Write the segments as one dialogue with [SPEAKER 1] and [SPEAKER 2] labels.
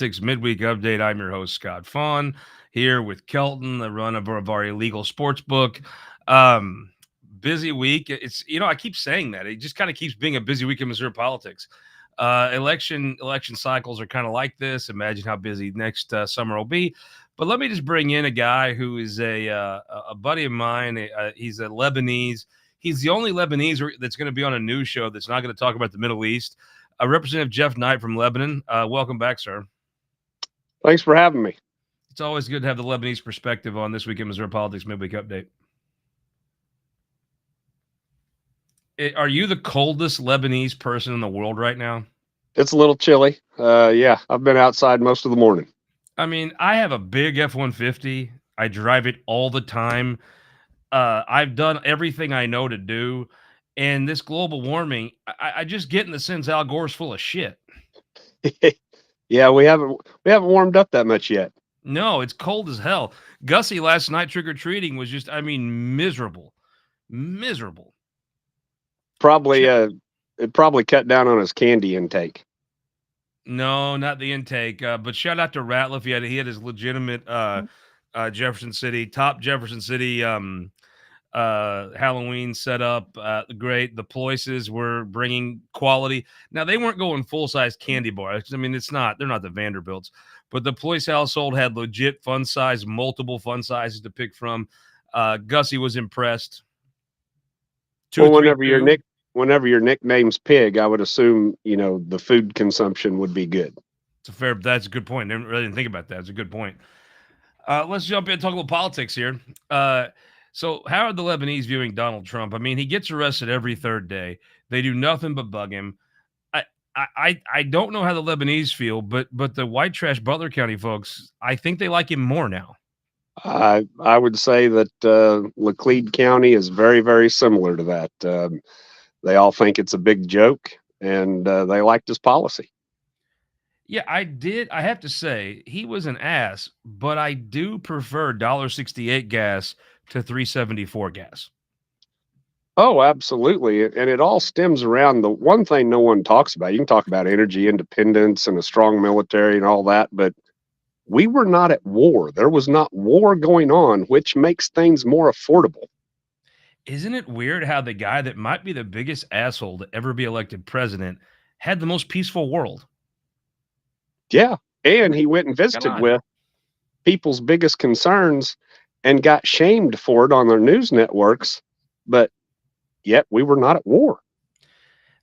[SPEAKER 1] Midweek update. I'm your host, Scott Faughn, here with Kelton, the run of our illegal sports book. Um, Busy week. I keep saying that. It just kind of keeps being a busy week in Missouri politics. Election cycles are kind of like this. Imagine how busy next summer will be. But let me just bring in a guy who is a buddy of mine. He's a Lebanese. He's the only Lebanese that's going to be on a news show that's not going to talk about the Middle East. Representative Jeff Knight from Lebanon. Welcome back, sir.
[SPEAKER 2] Thanks for having me.
[SPEAKER 1] It's always good to have the Lebanese perspective on This Week in Missouri Politics Midweek Update. Are you the coldest Lebanese person in the world right now?
[SPEAKER 2] It's a little chilly. Yeah, I've been outside most of the morning.
[SPEAKER 1] I mean, I have a big F-150. I drive it all the time. I've done everything I know to do. And this global warming, I just get in the sense Al Gore's full of shit.
[SPEAKER 2] Yeah, we haven't warmed up that much yet.
[SPEAKER 1] No, it's cold as hell. Gussie last night trick-or-treating was just, miserable. Miserable.
[SPEAKER 2] Probably it probably cut down on his candy intake.
[SPEAKER 1] No, not the intake. But shout out to Ratliff. He had his legitimate Jefferson City Halloween setup. Great. The Ploices were bringing quality. Now they weren't going full size candy bars. I mean, they're not the Vanderbilts, but the Ploice household had legit fun size, multiple fun sizes to pick from. Gussie was impressed.
[SPEAKER 2] Whenever your nickname's Pig, I would assume the food consumption would be good.
[SPEAKER 1] That's a good point. I really didn't think about that. It's a good point. Let's jump in and talk about politics here. So how are the Lebanese viewing Donald Trump? I mean, he gets arrested every third day. They do nothing but bug him. I don't know how the Lebanese feel, but the white trash Butler County folks, I think they like him more now.
[SPEAKER 2] I would say that Laclede County is very, very similar to that. They all think it's a big joke, and they liked his policy.
[SPEAKER 1] Yeah, I have to say, he was an ass, but I do prefer $1.68 gas to $3.74 gas.
[SPEAKER 2] Oh, absolutely. And it all stems around the one thing no one talks about. You can talk about energy independence and a strong military and all that, but we were not at war. There was not war going on, which makes things more affordable.
[SPEAKER 1] Isn't it weird how the guy that might be the biggest asshole to ever be elected president had the most peaceful world?
[SPEAKER 2] Yeah. And he went and visited with people's biggest concerns and got shamed for it on their news networks. But yet we were not at war.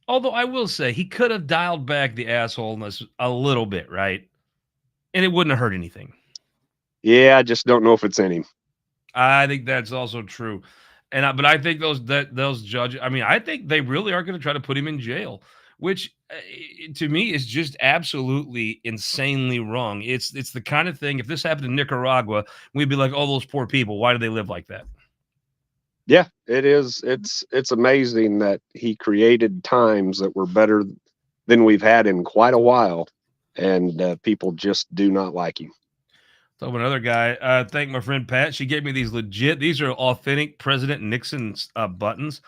[SPEAKER 1] Although I will say he could have dialed back the assholeness a little bit, right? And it wouldn't have hurt anything.
[SPEAKER 2] Yeah, I just don't know if it's in him.
[SPEAKER 1] I think that's also true. But I think those judges, I think they really are going to try to put him in jail, which to me is just absolutely insanely wrong. It's the kind of thing, if this happened in Nicaragua, we'd be like, oh, those poor people, why do they live like that?
[SPEAKER 2] Yeah, it is. It's amazing that he created times that were better than we've had in quite a while, and people just do not like him.
[SPEAKER 1] So another guy, thank my friend Pat. She gave me these are authentic President Nixon's buttons.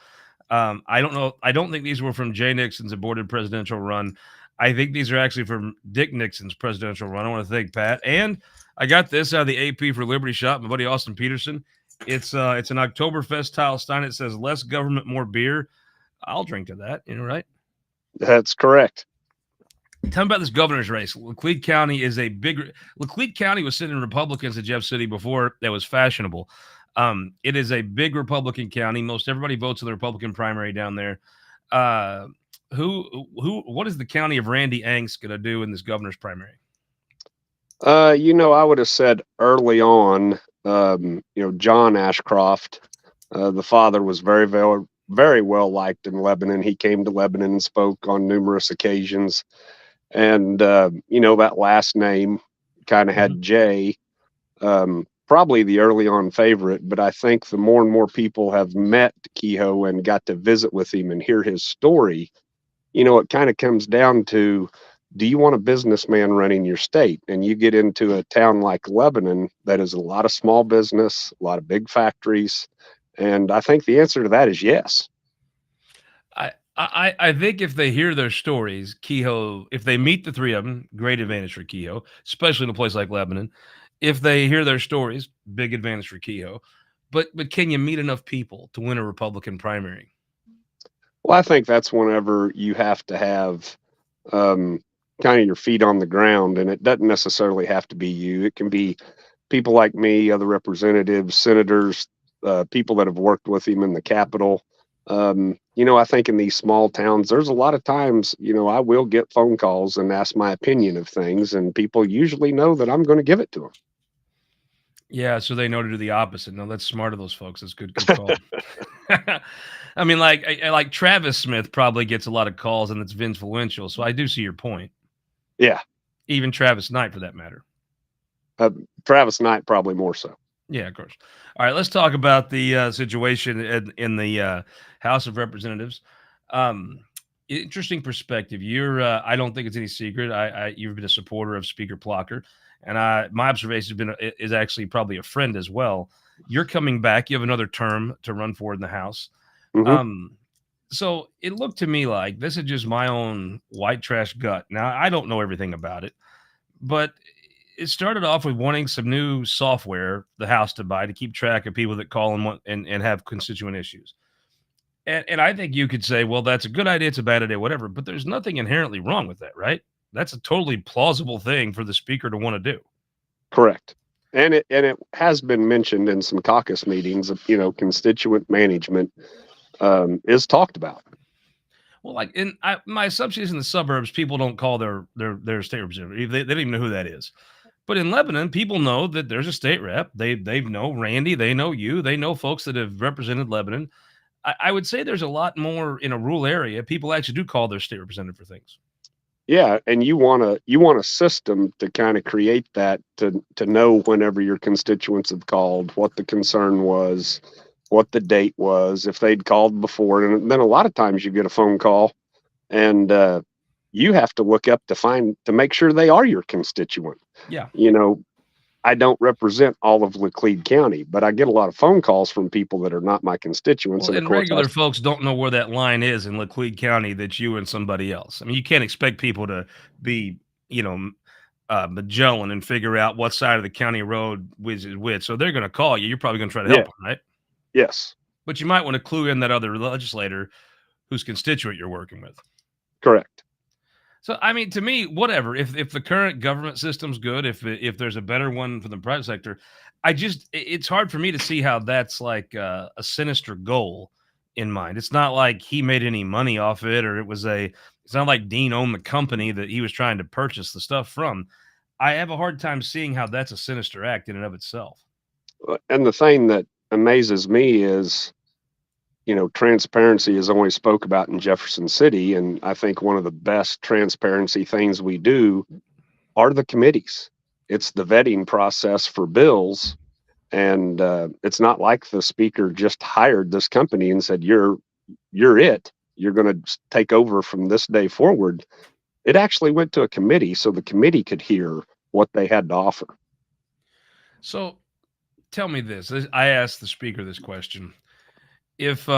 [SPEAKER 1] I don't know. I don't think these were from Jay Nixon's aborted presidential run. I think these are actually from Dick Nixon's presidential run. I want to thank Pat. And I got this out of the AP for Liberty Shop, my buddy Austin Peterson. It's an Oktoberfest style stein. It says less government, more beer. I'll drink to that, right?
[SPEAKER 2] That's correct.
[SPEAKER 1] Tell me about this governor's race. Laclede County was sending Republicans to Jeff City before that was fashionable. It is a big Republican county. Most everybody votes in the Republican primary down there. What is the county of Randy Angst going to do in this governor's primary?
[SPEAKER 2] I would have said early on, John Ashcroft, the father was very, very, very well liked in Lebanon. He came to Lebanon and spoke on numerous occasions. And, that last name kind of had Jay, probably the early on favorite. But I think the more and more people have met Kehoe and got to visit with him and hear his story, it kind of comes down to, do you want a businessman running your state? And you get into a town like Lebanon that is a lot of small business, a lot of big factories. And I think the answer to that is yes.
[SPEAKER 1] I think if they hear their stories, Kehoe, if they meet the three of them, great advantage for Kehoe, especially in a place like Lebanon. If they hear their stories, big advantage for Kehoe. But can you meet enough people to win a Republican primary?
[SPEAKER 2] Well, I think that's whenever you have to have um, kind of your feet on the ground, and it doesn't necessarily have to be you. It can be people like me, other representatives, senators, people that have worked with him in the Capitol. I think in these small towns, there's a lot of times, I will get phone calls and ask my opinion of things, and people usually know that I'm going to give it to
[SPEAKER 1] Yeah, so they know to do the opposite. No, that's smart of those folks. That's good call. I mean, like Travis Smith probably gets a lot of calls, and it's influential. So I do see your point.
[SPEAKER 2] them. Yeah.
[SPEAKER 1] Even Travis Knight, for that matter.
[SPEAKER 2] Uh, Travis Knight, probably more so.
[SPEAKER 1] Yeah, of course. All right, let's talk about the situation in the House of Representatives. Um, Interesting perspective. I don't think it's any secret. You've been a supporter of Speaker Plocker, and my observation has been is actually probably a friend as well. You're coming back. You have another term to run for in the House.
[SPEAKER 2] Hmm.
[SPEAKER 1] Um, so it looked to me like this is just my own white trash gut. Now I don't know everything about it, but it started off with wanting some new software the house to buy to keep track of people that call and want and have constituent issues. And I think you could say, well, that's a good idea, it's a bad idea, whatever. But there's nothing inherently wrong with that, right? That's a totally plausible thing for the speaker to want to do.
[SPEAKER 2] Correct. And it has been mentioned in some caucus meetings. Constituent management is talked about.
[SPEAKER 1] Well, like my assumption is in the suburbs, people don't call their state representative. They don't even know who that is. But in Lebanon, people know that there's a state rep. They know Randy. They know you. They know folks that have represented Lebanon. I would say there's a lot more in a rural area. People actually do call their state representative for things.
[SPEAKER 2] Yeah, and you want a system to kind of create that to know whenever your constituents have called, what the concern was, what the date was, if they'd called before, and then a lot of times you get a phone call, and you have to look up to make sure they are your constituent.
[SPEAKER 1] Yeah.
[SPEAKER 2] You know, I don't represent all of Laclede County, but I get a lot of phone calls from people that are not my constituents,
[SPEAKER 1] Well,
[SPEAKER 2] and of
[SPEAKER 1] and
[SPEAKER 2] course,
[SPEAKER 1] regular folks don't know where that line is in Laclede County that you and somebody else. I mean, you can't expect people to be, you know, Magellan and figure out what side of the county road which is which. So they're going to call you. You're probably going to try to
[SPEAKER 2] yeah,
[SPEAKER 1] help them, right?
[SPEAKER 2] yes,
[SPEAKER 1] But you might want to clue in that other legislator whose constituent you're working with.
[SPEAKER 2] correct.
[SPEAKER 1] So, I mean, to me, whatever. If the current government system's good, if there's a better one for the private sector, it's hard for me to see how that's like a sinister goal in mind. It's not like he made any money off it, or it's not like Dean owned the company that he was trying to purchase the stuff from. I have a hard time seeing how that's a sinister act in and of itself.
[SPEAKER 2] And the thing that amazes me is, transparency is always spoke about in Jefferson City, and I think one of the best transparency things we do are the committees. It's the vetting process for bills, and it's not like the speaker just hired this company and said, "You're it. You're going to take over from this day forward." It actually went to a committee so the committee could hear what they had to offer.
[SPEAKER 1] So, tell me this. I asked the speaker this question. If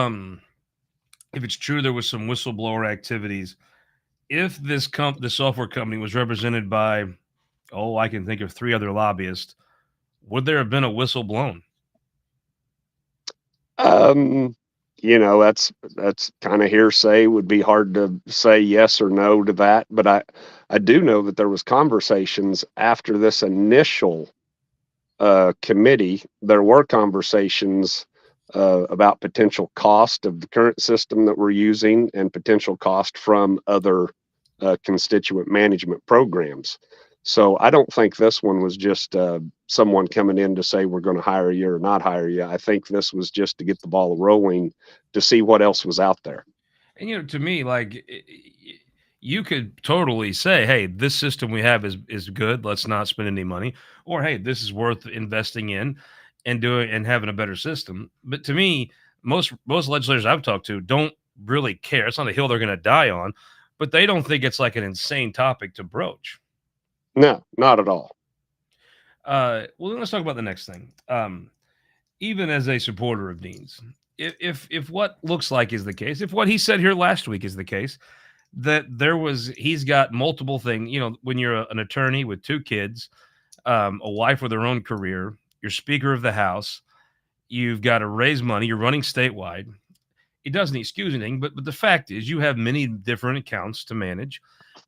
[SPEAKER 1] it's true there was some whistleblower activities, if the software company was represented by, oh, I can think of three other lobbyists, would there have been a whistle blown?
[SPEAKER 2] Um, that's kind of hearsay. Would be hard to say yes or no to that, but I do know that there was conversations after this initial committee. There were conversations about potential cost of the current system that we're using and potential cost from other constituent management programs. So I don't think this one was just someone coming in to say we're going to hire you or not hire you. I think this was just to get the ball rolling to see what else was out there.
[SPEAKER 1] And to me, like you could totally say, "Hey, this system we have is good. Let's not spend any money," or "Hey, this is worth investing in and doing and having a better system." But to me, most legislators I've talked to don't really care. It's not a hill they're going to die on, but they don't think it's like an insane topic to broach.
[SPEAKER 2] No, not at all.
[SPEAKER 1] Well, then let's talk about the next thing. Even as a supporter of Dean's, if what looks like is the case, if what he said here last week is the case, that he's got multiple things. When you're an attorney with two kids, a wife with her own career, you're Speaker of the House, you've got to raise money, you're running statewide. It doesn't excuse anything, but the fact is, you have many different accounts to manage.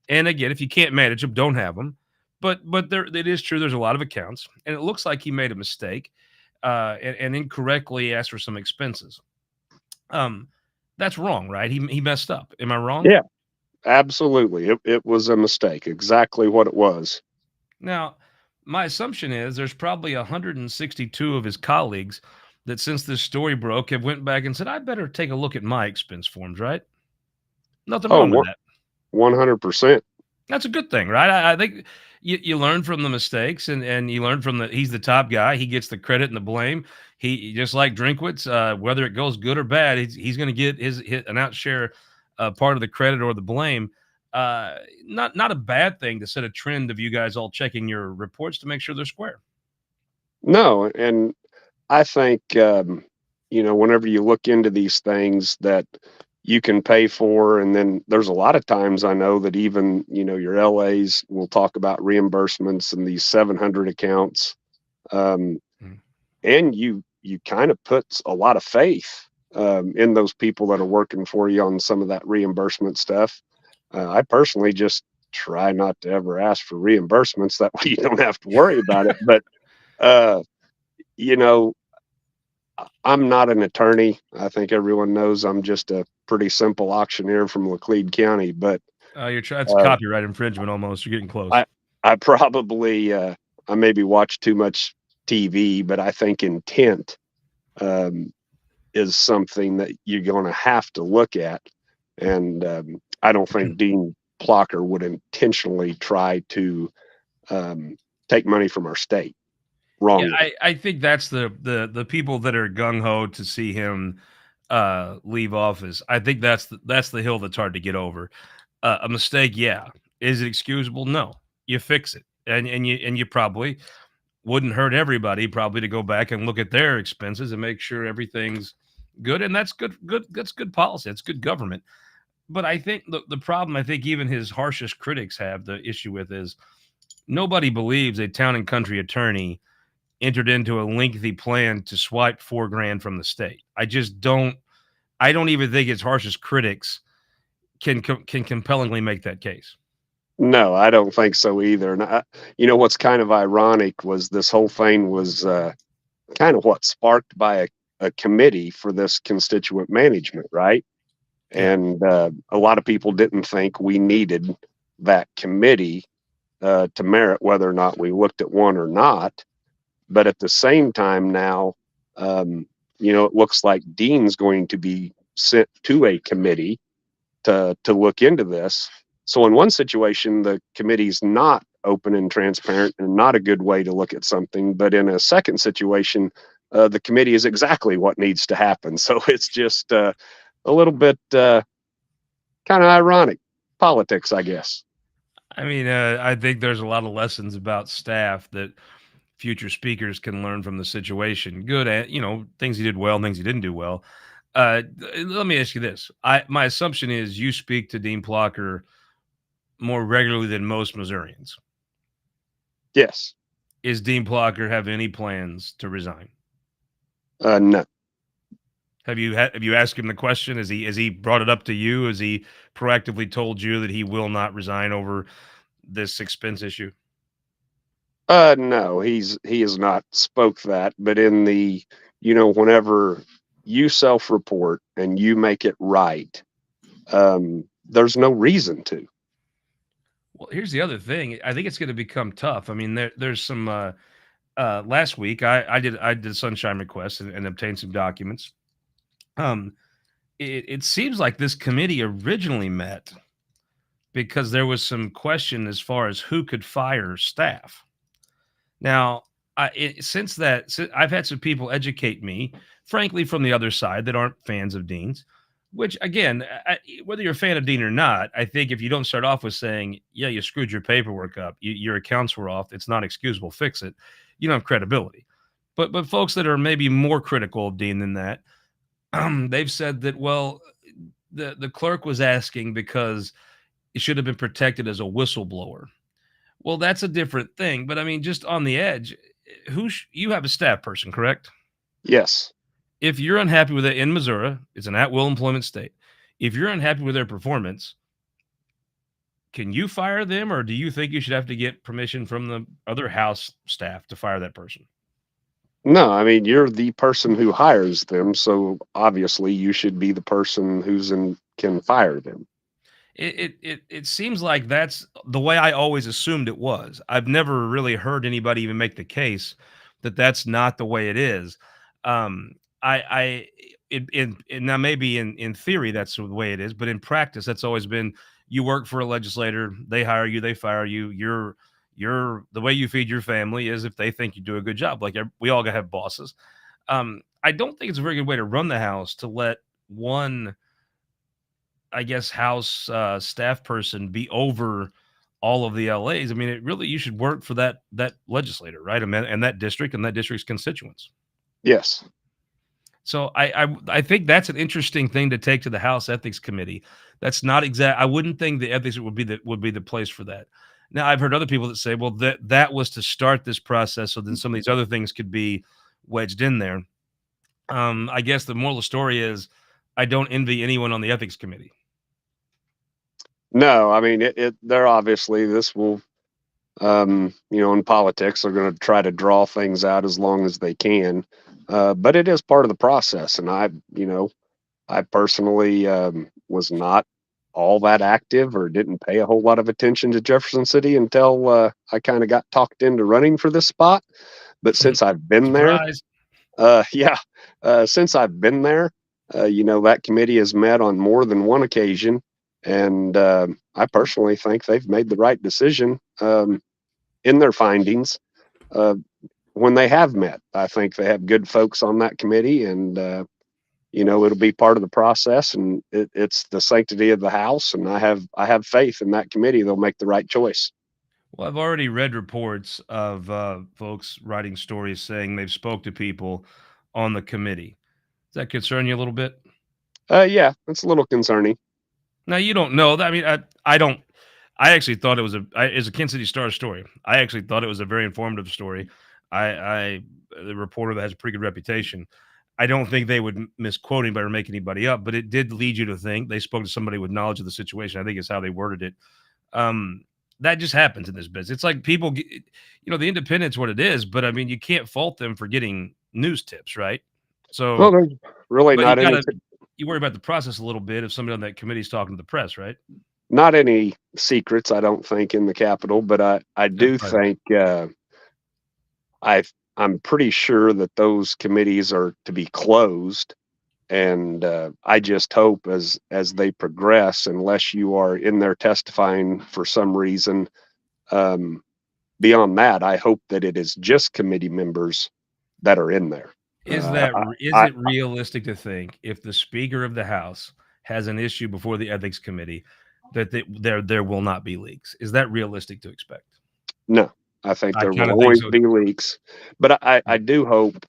[SPEAKER 1] And again, if you can't manage them, don't have them. But there, it is true. There's a lot of accounts, and it looks like he made a mistake and incorrectly asked for some expenses. That's wrong, right? He messed up. Am I wrong?
[SPEAKER 2] Yeah, absolutely. It was a mistake. Exactly what it was.
[SPEAKER 1] Now, my assumption is there's probably 162 of his colleagues that, since this story broke, have went back and said, I better take a look at my expense forms, right? Nothing wrong with
[SPEAKER 2] Oh,
[SPEAKER 1] that.
[SPEAKER 2] 100%.
[SPEAKER 1] That's a good thing, right? I think you learn from the mistakes, and you learn from he's the top guy. He gets the credit and the blame. He just like Drinkwitz, whether it goes good or bad, he's going to get his an outshare part of the credit or the blame. Not a bad thing to set a trend of you guys all checking your reports to make sure they're square.
[SPEAKER 2] No, and I think whenever you look into these things that you can pay for, and then there's a lot of times I know that even your LAs will talk about reimbursements and these 700 accounts, and you kind of put a lot of faith in those people that are working for you on some of that reimbursement stuff. I personally just try not to ever ask for reimbursements. That way you don't have to worry about it. But uh, you know, I'm not an attorney. I think everyone knows I'm just a pretty simple auctioneer from Laclede County. But
[SPEAKER 1] It's copyright infringement almost. You're getting close.
[SPEAKER 2] I probably I maybe watch too much TV, but I think intent is something that you're going to have to look at. And I don't think Dean Plocker would intentionally try to take money from our state. Wrong.
[SPEAKER 1] Yeah, I think that's the people that are gung ho to see him leave office. I think that's the hill that's hard to get over. A mistake, yeah. Is it excusable? No. You fix it, and you probably wouldn't hurt everybody probably to go back and look at their expenses and make sure everything's good. And that's good. That's good policy. That's good government. But I think the problem, I think even his harshest critics have the issue with, is nobody believes a town and country attorney entered into a lengthy plan to swipe $4,000 from the state. I just don't. I don't even think its harshest critics can compellingly make that case.
[SPEAKER 2] No, I don't think so either. And what's kind of ironic was this whole thing was kind of what sparked by a committee for this constituent management, right?
[SPEAKER 1] Yeah.
[SPEAKER 2] And a lot of people didn't think we needed that committee to merit whether or not we looked at one or not. But at the same time now, it looks like Dean's going to be sent to a committee to look into this. So in one situation, the committee's not open and transparent and not a good way to look at something. But in a second situation, the committee is exactly what needs to happen. So it's just a little bit kind of ironic politics, I guess.
[SPEAKER 1] I mean, I think there's a lot of lessons about staff that future speakers can learn from the situation. Good at, things he did well, things he didn't do well. Let me ask you this. My assumption is you speak to Dean Plocker more regularly than most Missourians.
[SPEAKER 2] Yes.
[SPEAKER 1] Is Dean Plocker have any plans to resign?
[SPEAKER 2] No.
[SPEAKER 1] Have you asked him the question? Has he brought it up to you? Has he proactively told you that he will not resign over this expense issue?
[SPEAKER 2] No, he has not spoke that, but in the, whenever you self-report and you make it right, there's no reason to.
[SPEAKER 1] Well, here's the other thing. I think it's going to become tough. I mean, there's some last week I did a sunshine request and obtained some documents. It seems like this committee originally met because there was some question as far as who could fire staff. Now, since I've had some people educate me, frankly, from the other side that aren't fans of Dean's, which again, whether you're a fan of Dean or not, I think if you don't start off with saying, yeah, you screwed your paperwork up, your accounts were off, it's not excusable, fix it, you don't have credibility. But folks that are maybe more critical of Dean than that, they've said that, well, the clerk was asking because it should have been protected as a whistleblower. Well, that's a different thing. But I mean, just on the edge, you have a staff person, correct?
[SPEAKER 2] Yes.
[SPEAKER 1] If you're unhappy with it in Missouri, it's an at-will employment state. If you're unhappy with their performance, can you fire them, or do you think you should have to get permission from the other house staff to fire that person?
[SPEAKER 2] No, I mean, you're the person who hires them, so obviously you should be the person can fire them.
[SPEAKER 1] It seems like that's the way I always assumed it was. I've never really heard anybody even make the case that that's not the way it is. Um, I now maybe in theory that's the way it is, but in practice that's always been you work for a legislator, they hire you, they fire you. You're the way you feed your family is if they think you do a good job. Like we all gotta have bosses. I don't think it's a very good way to run the house to let one, I guess, house staff person be over all of the LAs. I mean, it really you should work for that legislator, right? And that district and that district's constituents.
[SPEAKER 2] Yes.
[SPEAKER 1] So I think that's an interesting thing to take to the House Ethics Committee. That's not exact. I wouldn't think the ethics would be the place for that. Now I've heard other people that say, well, that was to start this process, so then some of these other things could be wedged in there. I guess the moral of the story is, I don't envy anyone on the ethics committee.
[SPEAKER 2] No, I mean, they're obviously this will, in politics, they're going to try to draw things out as long as they can. But it is part of the process. And I personally was not all that active or didn't pay a whole lot of attention to Jefferson City until I kind of got talked into running for this spot. But since I've been there,
[SPEAKER 1] Surprise.
[SPEAKER 2] yeah, since I've been there, that committee has met on more than one occasion. And I personally think they've made the right decision in their findings uh, when they have met. I think they have good folks on that committee, and it'll be part of the process, and it's the sanctity of the house. And I have faith in that committee; they'll make the right choice.
[SPEAKER 1] Well, I've already read reports of folks writing stories saying they've spoke to people on the committee. Does that concern you a little bit?
[SPEAKER 2] Yeah, it's a little concerning.
[SPEAKER 1] Now you don't know that. I mean, I don't. I actually thought it was it's a Kansas City Star story. I actually thought it was a very informative story. I the reporter that has a pretty good reputation. I don't think they would misquote anybody or make anybody up, but it did lead you to think they spoke to somebody with knowledge of the situation. I think is how they worded it. Um, that just happens in this business. It's like people, the independent's what it is, but I mean, you can't fault them for getting news tips, right?
[SPEAKER 2] Well,
[SPEAKER 1] So,
[SPEAKER 2] there's really
[SPEAKER 1] but you
[SPEAKER 2] not any
[SPEAKER 1] gotta you worry about the process a little bit if somebody on that committee is talking to the press, right?
[SPEAKER 2] not any secrets, I don't think, in the Capitol, but I
[SPEAKER 1] That's
[SPEAKER 2] do
[SPEAKER 1] right.
[SPEAKER 2] think I I'm pretty sure that those committees are to be closed. And I just hope as they progress, unless you are in there testifying for some reason, um, beyond that, I hope that it is just committee members that are in there.
[SPEAKER 1] Is
[SPEAKER 2] I
[SPEAKER 1] it realistic to think if the Speaker of the House has an issue before the Ethics Committee that there will not be leaks? Is that realistic to expect?
[SPEAKER 2] No, I think
[SPEAKER 1] I
[SPEAKER 2] there will
[SPEAKER 1] kinda think
[SPEAKER 2] always
[SPEAKER 1] so
[SPEAKER 2] be
[SPEAKER 1] too.
[SPEAKER 2] leaks, but I
[SPEAKER 1] Yeah,
[SPEAKER 2] I do hope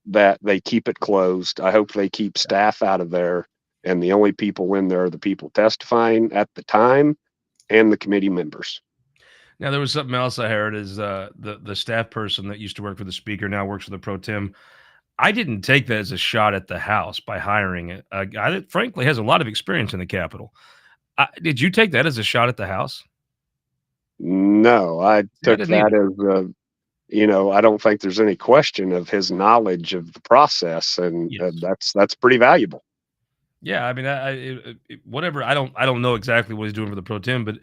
[SPEAKER 2] that they keep it closed. I hope they keep
[SPEAKER 1] yeah.
[SPEAKER 2] staff out of there, and the only people in there are the people testifying at the time and the committee members.
[SPEAKER 1] Now there was something else I heard is, the staff person that used to work for the Speaker now works for the Pro Tem. I didn't take that as a shot at the House by hiring a guy that frankly has a lot of experience in the Capitol. Did you take that as a shot at the House?
[SPEAKER 2] No, I
[SPEAKER 1] See, I
[SPEAKER 2] took
[SPEAKER 1] didn't
[SPEAKER 2] that
[SPEAKER 1] either.
[SPEAKER 2] as I don't think there's any question of his knowledge of the process, and
[SPEAKER 1] Yes.
[SPEAKER 2] that's pretty valuable.
[SPEAKER 1] Yeah, I mean, whatever. I don't know exactly what he's doing for the pro tem, but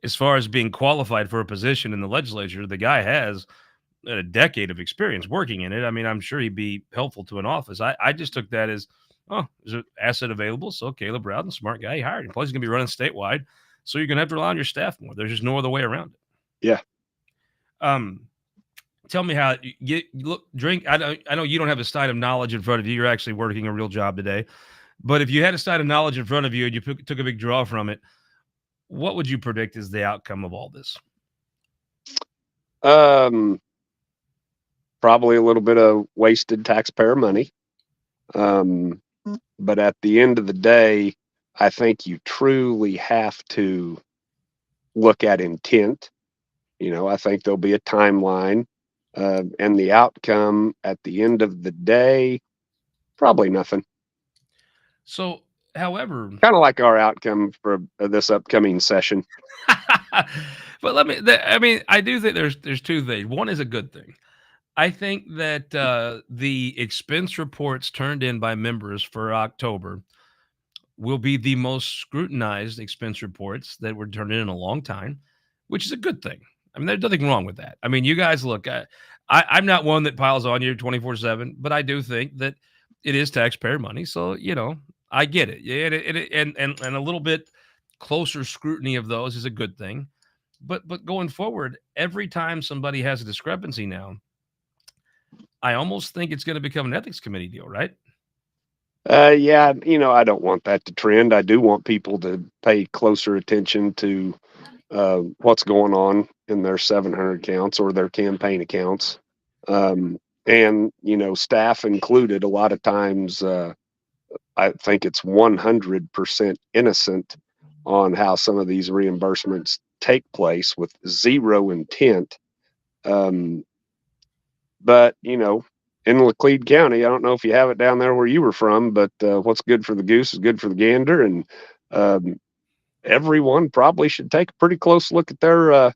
[SPEAKER 1] as far as being qualified for a position in the legislature, the guy has a decade of experience working in it. I mean, I'm sure he'd be helpful to an office. I just took that as, oh, there's an asset available. So Caleb Rowden, smart guy, he hired him. Plus, he's gonna be running statewide, so you're gonna have to rely on your staff more. There's just no other way around it.
[SPEAKER 2] Yeah.
[SPEAKER 1] Um, Tell me how you look. Drink. I know you don't have a stein of knowledge in front of you. You're actually working a real job today. But if you had a side of knowledge in front of you and you took a big draw from it, what would you predict is the outcome of all this?
[SPEAKER 2] Um, Probably a little bit of wasted taxpayer money. Um, But at the end of the day, I think you truly have to look at intent. I think there'll be a timeline, and the outcome at the end of the day, probably nothing.
[SPEAKER 1] So, however,
[SPEAKER 2] Kind of like our outcome for this upcoming session.
[SPEAKER 1] but I mean, I do think there's two things. One is a good thing. I think that the expense reports turned in by members for October will be the most scrutinized expense reports that were turned in a long time, which is a good thing. I mean, there's nothing wrong with that. I mean, you guys look, I'm not one that piles on you 24/7, but I do think that it is taxpayer money. So, I get it. Yeah, and a little bit closer scrutiny of those is a good thing. But going forward, every time somebody has a discrepancy now, I almost think it's going to become an ethics committee deal, right?
[SPEAKER 2] Yeah, I don't want that to trend. I do want people to pay closer attention to what's going on in their 700 accounts or their campaign accounts. And, staff included, a lot of times, I think it's 100% innocent on how some of these reimbursements take place with zero intent. Um, but, in Laclede County, I don't know if you have it down there where you were from, but what's good for the goose is good for the gander. And um, everyone probably should take a pretty close look at their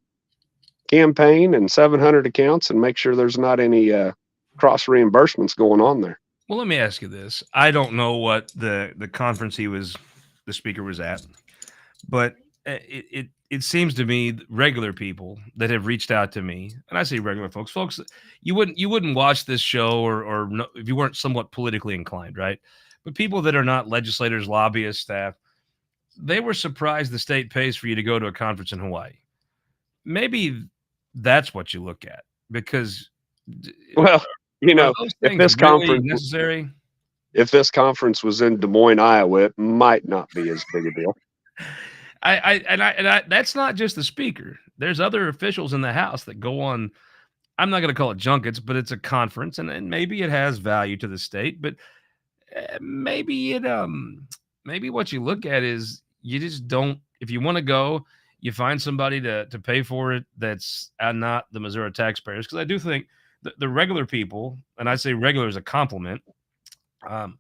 [SPEAKER 2] campaign and 700 accounts and make sure there's not any cross reimbursements going on there.
[SPEAKER 1] Well, let me ask you this. I don't know what the conference the speaker was at, but it seems to me regular people that have reached out to me, and I say regular folks, you wouldn't watch this show or no, if you weren't somewhat politically inclined, right? But people that are not legislators, lobbyists, staff, they were surprised the state pays for you to go to a conference in Hawaii. Maybe that's what you look at because
[SPEAKER 2] Well,
[SPEAKER 1] are those
[SPEAKER 2] if
[SPEAKER 1] things
[SPEAKER 2] this
[SPEAKER 1] really
[SPEAKER 2] conference
[SPEAKER 1] necessary?
[SPEAKER 2] if this conference was in Des Moines, Iowa, it might not be as big a deal.
[SPEAKER 1] I that's not just the speaker. There's other officials in the House that go on. I'm not going to call it junkets, but it's a conference, and maybe it has value to the state. But maybe maybe what you look at is you just don't. If you want to go, you find somebody to pay for it. That's not the Missouri taxpayers, because I do think the regular people, and I say regular as a compliment. Um,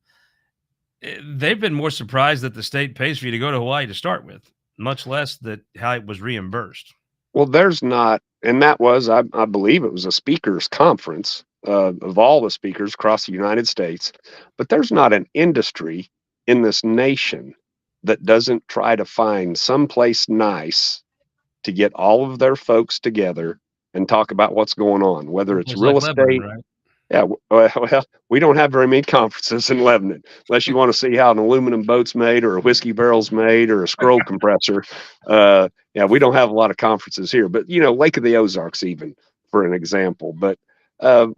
[SPEAKER 1] they've been more surprised that the state pays for you to go to Hawaii to start with, much less that how it was reimbursed.
[SPEAKER 2] Well, there's not, and that was, I believe it was a speakers conference of all the speakers across the United States, but there's not an industry in this nation that doesn't try to find someplace nice to get all of their folks together and talk about what's going on, whether it's
[SPEAKER 1] It's like
[SPEAKER 2] real
[SPEAKER 1] Lebanon,
[SPEAKER 2] estate.
[SPEAKER 1] right?
[SPEAKER 2] Yeah, well, we don't have very many conferences in Lebanon, unless you want to see how an aluminum boat's made, or a whiskey barrel's made, or a scroll compressor. Yeah, we don't have a lot of conferences here, but Lake of the Ozarks, even for an example. But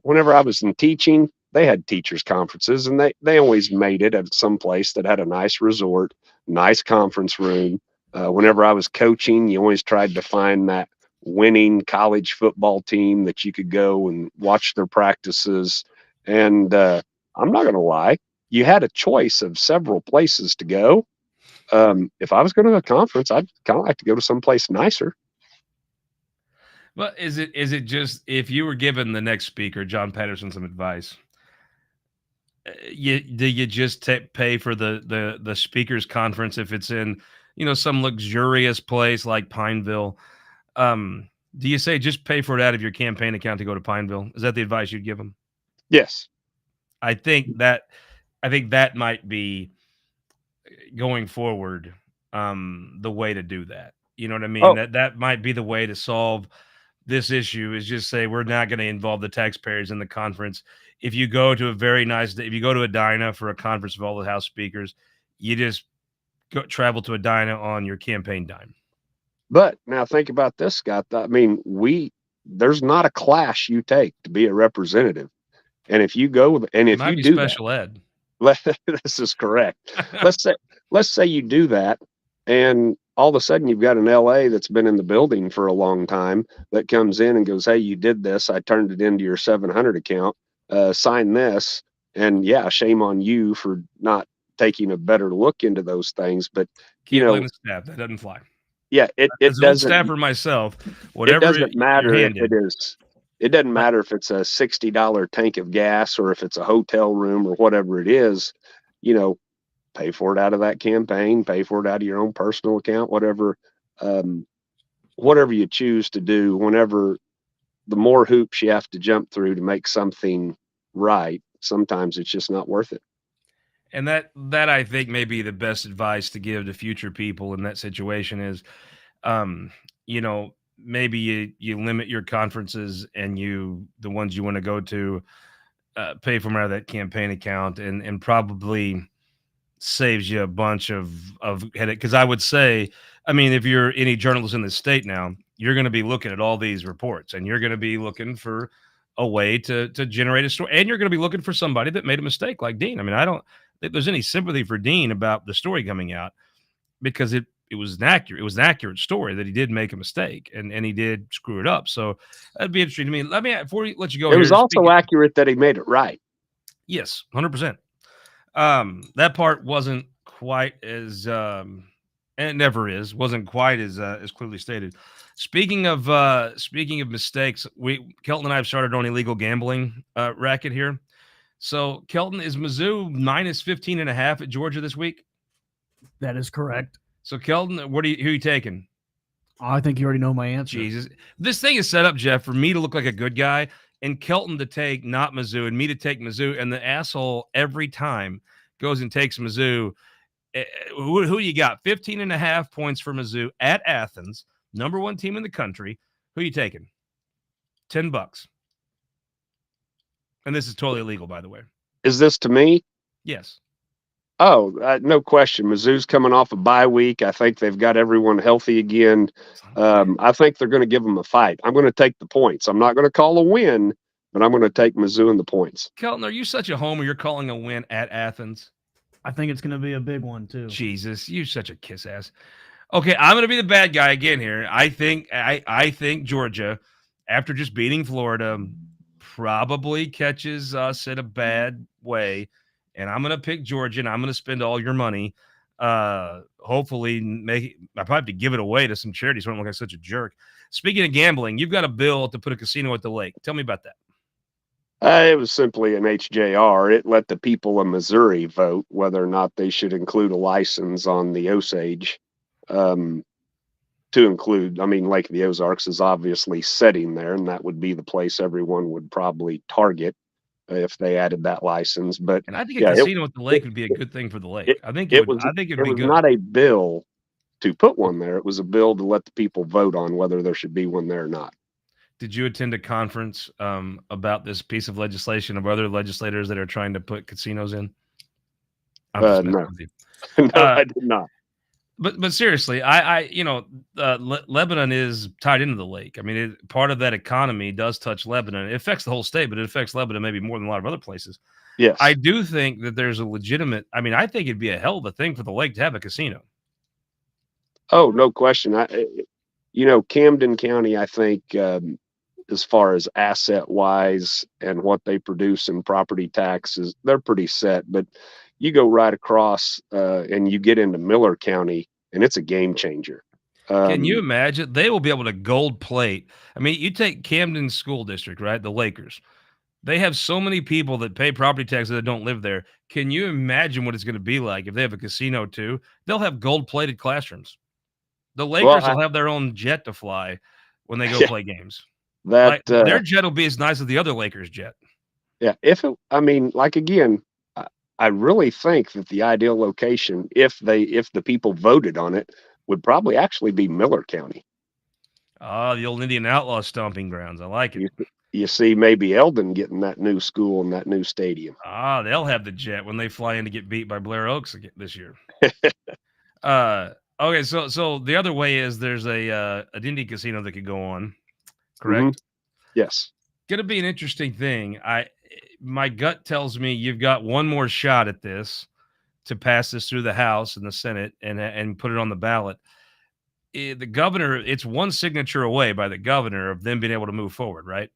[SPEAKER 2] whenever I was in teaching, they had teachers conferences, and they always made it at some place that had a nice resort, nice conference room. Whenever I was coaching, you always tried to find that winning college football team that you could go and watch their practices. And I'm not going to lie, you had a choice of several places to go. If I was going to a conference, I'd kind of like to go to someplace nicer.
[SPEAKER 1] But is it just if you were given the next speaker, John Patterson, some advice? Do you just pay for the speakers conference if it's in some luxurious place like Pineville? Do you say just pay for it out of your campaign account to go to Pineville? Is that the advice you'd give them?
[SPEAKER 2] Yes.
[SPEAKER 1] I think that might be going forward the way to do that. You know what I mean?
[SPEAKER 2] Oh,
[SPEAKER 1] That might be the way to solve this issue is just say we're not going to involve the taxpayers in the conference. If you go to if you go to Edina for a conference of all the House speakers, you just travel to Edina on your campaign dime.
[SPEAKER 2] but now think about this, Scott. I mean, there's not a class you take to be a representative. And if you go and
[SPEAKER 1] It
[SPEAKER 2] if
[SPEAKER 1] might
[SPEAKER 2] you
[SPEAKER 1] be
[SPEAKER 2] do that,
[SPEAKER 1] special ed.
[SPEAKER 2] this is correct. Let's say you do that, and all of a sudden you've got an LA that's been in the building for a long time that comes in and goes, "Hey, you did this. I turned it into your 700 account. Sign this." And yeah, shame on you for not taking a better look into those things. But
[SPEAKER 1] Can't blame the staff. That doesn't fly.
[SPEAKER 2] yeah,
[SPEAKER 1] As an old staffer myself,
[SPEAKER 2] it
[SPEAKER 1] whatever
[SPEAKER 2] doesn't
[SPEAKER 1] you're
[SPEAKER 2] matter if
[SPEAKER 1] handed.
[SPEAKER 2] it doesn't matter if it's a $60 tank of gas or if it's a hotel room or whatever it is. Pay for it out of that campaign, pay for it out of your own personal account, um, whatever you choose to do. Whenever the more hoops you have to jump through to make something right, sometimes it's just not worth it.
[SPEAKER 1] And that I think may be the best advice to give to future people in that situation is, maybe you limit your conferences and the ones you want to go to, pay from out of that campaign account, and probably saves you a bunch of headache. Because I would say, I mean, if you're any journalist in the state now, you're going to be looking at all these reports, and you're going to be looking for a way to generate a story, and you're going to be looking for somebody that made a mistake, like Dean. I mean, I don't think there's any sympathy for Dean about the story coming out, because it was an accurate story that he did make a mistake, and he did screw it up. So that'd be interesting to me. Before we let you go
[SPEAKER 2] It
[SPEAKER 1] here.
[SPEAKER 2] was also accurate that he made it right.
[SPEAKER 1] Yes, 100%. That part wasn't quite as and it never is, wasn't quite as clearly stated. Speaking of mistakes, Kelton and I have started on illegal gambling racket here. So Kelton, is Mizzou minus 15.5 at Georgia this week?
[SPEAKER 3] That is correct.
[SPEAKER 1] So Kelton, who are you taking?
[SPEAKER 3] I think you already know my answer.
[SPEAKER 1] Jesus, this thing is set up, Jeff, for me to look like a good guy and Kelton to take not Mizzou and me to take Mizzou, and the asshole every time goes and takes Mizzou. Who you got? 15.5 points for Mizzou at Athens, number one team in the country. Who you taking? $10. And this is totally illegal, by the way.
[SPEAKER 2] Is this to me?
[SPEAKER 1] Yes.
[SPEAKER 2] Oh, no question. Mizzou's coming off a bye week. I think they've got everyone healthy again. I think they're going to give them a fight. I'm going to take the points. I'm not going to call a win, but I'm going to take Mizzou in the points.
[SPEAKER 1] Kelton, are you such a homer? You're calling a win at Athens?
[SPEAKER 3] I think it's going to be a big one, too.
[SPEAKER 1] Jesus, you're such a kiss ass. Okay, I'm going to be the bad guy again here. I think Georgia, after just beating Florida, probably catches us in a bad way. And I'm going to pick Georgia, and I'm going to spend all your money. Hopefully, I probably have to give it away to some charities so I don't look like such a jerk. Speaking of gambling, you've got a bill to put a casino at the lake. Tell me about that.
[SPEAKER 2] It was simply an HJR. It let the people of Missouri vote whether or not they should include a license on the Osage. To include, Lake of the Ozarks is obviously setting there, and that would be the place everyone would probably target if they added that license. But
[SPEAKER 1] I think a casino at the lake would be a good thing for the lake. I think it would be good.
[SPEAKER 2] Not a bill to put one there. It was a bill to let the people vote on whether there should be one there or not.
[SPEAKER 1] Did you attend a conference about this piece of legislation of other legislators that are trying to put casinos in?
[SPEAKER 2] No. No, I did not.
[SPEAKER 1] But seriously, Lebanon is tied into the lake. I mean, part of that economy does touch Lebanon. It affects the whole state, but it affects Lebanon maybe more than a lot of other places.
[SPEAKER 2] Yes.
[SPEAKER 1] I do think that there's a legitimate – I think it'd be a hell of a thing for the lake to have a casino.
[SPEAKER 2] Oh, no question. Camden County, I think, as far as asset-wise and what they produce in property taxes, they're pretty set. But you go right across and you get into Miller County, and it's a game changer.
[SPEAKER 1] Can you imagine? They will be able to gold plate. I mean, you take Camden School District, right? The Lakers. They have so many people that pay property taxes that don't live there. Can you imagine what it's going to be like if they have a casino too? They'll have gold-plated classrooms. The Lakers will have their own jet to fly when they go play games. Their jet will be as nice as the other Lakers jet.
[SPEAKER 2] Yeah. Again, I really think that the ideal location, if the people voted on it, would probably actually be Miller County.
[SPEAKER 1] The old Indian outlaw stomping grounds. I like it.
[SPEAKER 2] You see maybe Eldon getting that new school and that new stadium.
[SPEAKER 1] They'll have the jet when they fly in to get beat by Blair Oaks this year. Okay, so the other way is there's an Indian casino that could go on, correct?
[SPEAKER 2] Mm-hmm. Yes.
[SPEAKER 1] Gonna be an interesting thing. My gut tells me you've got one more shot at this to pass this through the House and the Senate and put it on the ballot. The governor, it's one signature away by the governor of them being able to move forward, right?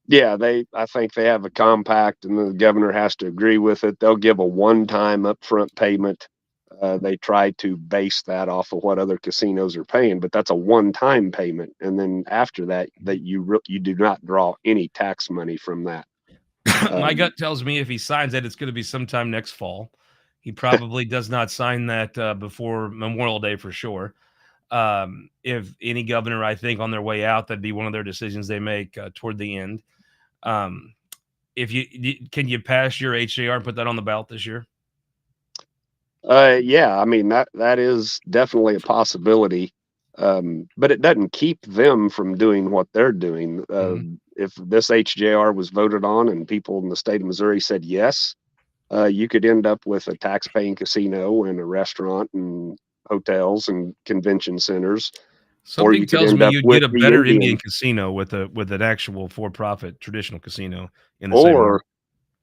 [SPEAKER 2] Yeah, I think they have a compact, and the governor has to agree with it. They'll give a one-time upfront payment. They try to base that off of what other casinos are paying, but that's a one-time payment, and then after that, you do not draw any tax money from that.
[SPEAKER 1] My gut tells me if he signs it, it's going to be sometime next fall. He probably does not sign that before Memorial Day for sure. If any governor, I think, on their way out, that'd be one of their decisions they make toward the end. If can you pass your HJR and put that on the ballot this year?
[SPEAKER 2] Yeah, I mean that is definitely a possibility, but it doesn't keep them from doing what they're doing. If this HJR was voted on and people in the state of Missouri said yes, you could end up with a tax-paying casino and a restaurant and hotels and convention centers. Or
[SPEAKER 1] Something
[SPEAKER 2] you could
[SPEAKER 1] tells
[SPEAKER 2] end
[SPEAKER 1] me
[SPEAKER 2] up
[SPEAKER 1] you'd
[SPEAKER 2] with
[SPEAKER 1] get a
[SPEAKER 2] the
[SPEAKER 1] better
[SPEAKER 2] Indian,
[SPEAKER 1] Indian casino with an actual for-profit traditional casino in the same market.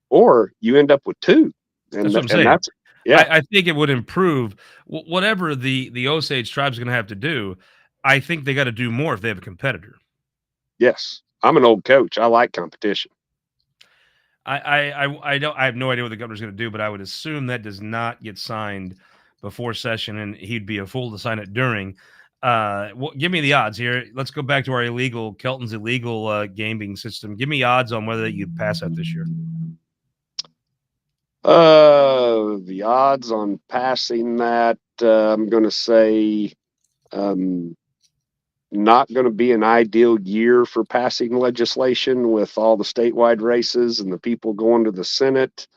[SPEAKER 2] or you end up with two,
[SPEAKER 1] That's
[SPEAKER 2] and
[SPEAKER 1] what I'm saying.
[SPEAKER 2] that's yeah.
[SPEAKER 1] I think it would improve whatever the Osage tribe's going to have to do. I think they got to do more if they have a competitor.
[SPEAKER 2] Yes, I'm an old coach. I like competition.
[SPEAKER 1] I don't. I have no idea what the governor's going to do, but I would assume that does not get signed before session, and he'd be a fool to sign it during. Give me the odds here. Let's go back to our Kelton's illegal gaming system. Give me odds on whether you pass that this year.
[SPEAKER 2] The odds on passing that, I'm going to say, not going to be an ideal year for passing legislation with all the statewide races and the people going to the Senate.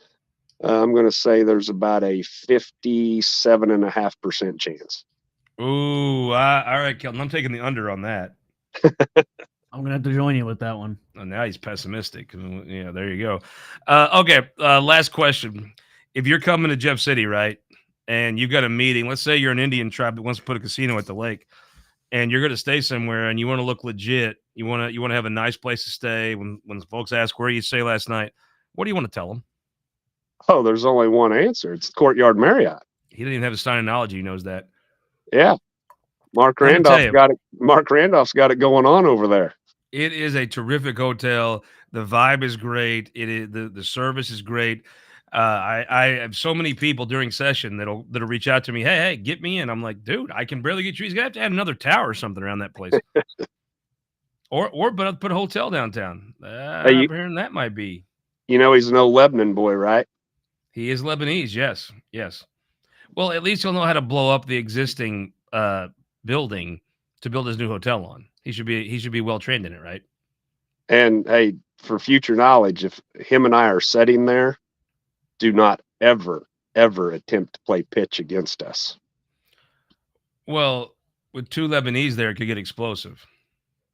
[SPEAKER 2] I'm going to say there's about a 57.5% chance.
[SPEAKER 1] Ooh, all right, Kelton. I'm taking the under on that.
[SPEAKER 3] I'm gonna have to join you with that one.
[SPEAKER 1] Oh, now he's pessimistic. Yeah, there you go. Okay, last question. If you're coming to Jeff City, right, and you've got a meeting, let's say you're an Indian tribe that wants to put a casino at the lake, and you're going to stay somewhere, and you want to look legit, you want to have a nice place to stay. When folks ask where you stay last night, what do you want to tell them?
[SPEAKER 2] Oh, there's only one answer. It's the Courtyard Marriott.
[SPEAKER 1] He didn't even have a Stein analogy. He knows that.
[SPEAKER 2] Yeah, Mark Randolph's got it going on over there.
[SPEAKER 1] It is a terrific hotel. The vibe is great. It is the service is great. I have so many people during session that'll reach out to me. Hey, get me in. I'm like, dude, I can barely get you. He's gonna have to add another tower or something around that place, or put a hotel downtown. I'm hearing that might be.
[SPEAKER 2] You know, he's an old Lebanon boy, right?
[SPEAKER 1] He is Lebanese. Yes. Well, at least he'll know how to blow up the existing building to build his new hotel on. He should be well trained in it, right?
[SPEAKER 2] And hey, for future knowledge, if him and I are sitting there, do not ever attempt to play pitch against us.
[SPEAKER 1] Well, with two Lebanese there, it could get explosive.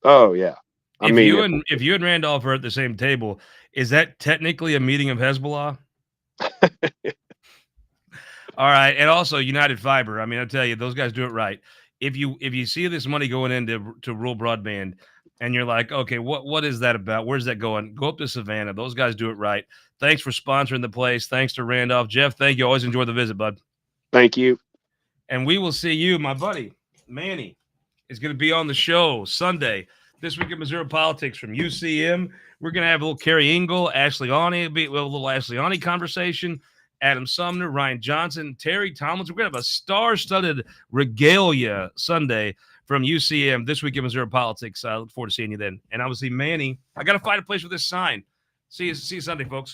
[SPEAKER 2] Oh yeah.
[SPEAKER 1] If you and Randolph are at the same table, is that technically a meeting of Hezbollah? All right, and also United Fiber. I mean, I tell you, those guys do it right. If you see this money going into rural broadband, and you're like, okay, what is that about? Where's that going? Go up to Savannah. Those guys do it right. Thanks for sponsoring the place. Thanks to Randolph. Jeff, thank you. Always enjoy the visit, bud.
[SPEAKER 2] Thank you.
[SPEAKER 1] And we will see you, my buddy Manny is going to be on the show Sunday. This week in Missouri Politics from UCM. We're going to have a little Carrie Engel, Ashley Awney, a little Ashley Awney conversation. Adam Sumner, Ryan Johnson, Terry Tomlinson. We're going to have a star-studded regalia Sunday from UCM this week in Missouri Politics. I look forward to seeing you then. And obviously, Manny, I got to find a place with this sign. See you Sunday, folks.